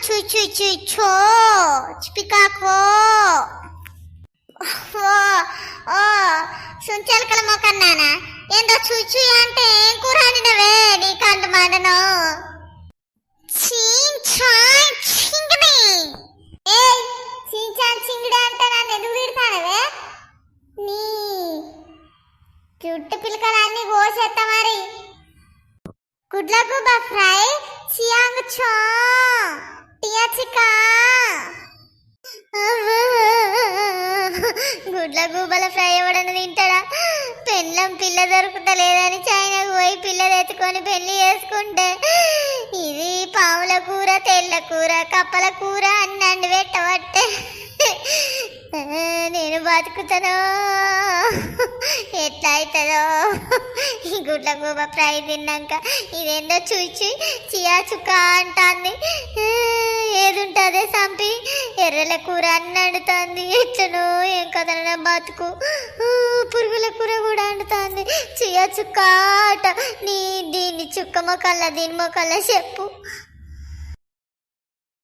Chui Chui Chui చో పికాకో ఓ ఓ సుంచలకల మొకన్నానా ఏందో Chui Chui అంటే ఏం కూర వండినవే నీకంత మాటను చీన్ చాయ్ చింగిడి ఏయ్ చీన్ చాయ్ చింగిడి అంటే నన్ను ఎందుకు తిడతానవే నీ చుట్టు పిలకలన్నీ కోసేస్తా మరి గుడ్ల గుబ ఫ్రై చియాంగ్ చో టియా చికా గుడ్ల గూబల ఫ్రై ఎవడన్నా తింటాడా పెళ్ళం పిల్ల దొరుకుతలేదని చైనాకు పోయి పిల్లలు ఎత్తుకొని పెళ్లి చేసుకుంటే ఇది పాముల కూర తెల్ల కూర కప్పల కూర అన్ని అండి పెట్టబట్టే నేను బతుకుతానో ఎట్లా అవుతుందో ఈ గుడ్ల గూబ ఫ్రై తిన్నాక ఇదేందో చూచి చియా చుక్క అంటుంది ఏది ఉంటుంది సంపి ఎర్రల కూర అన్ని వండుతుంది ఎట్లనో ఏం కదన బతుకు పురుగుల కూర కూడా వండుతుంది చియా చుక్క అట నీ దీన్ని చుక్క మొక్కల్లా దీని మొక్కల్లా చెప్పు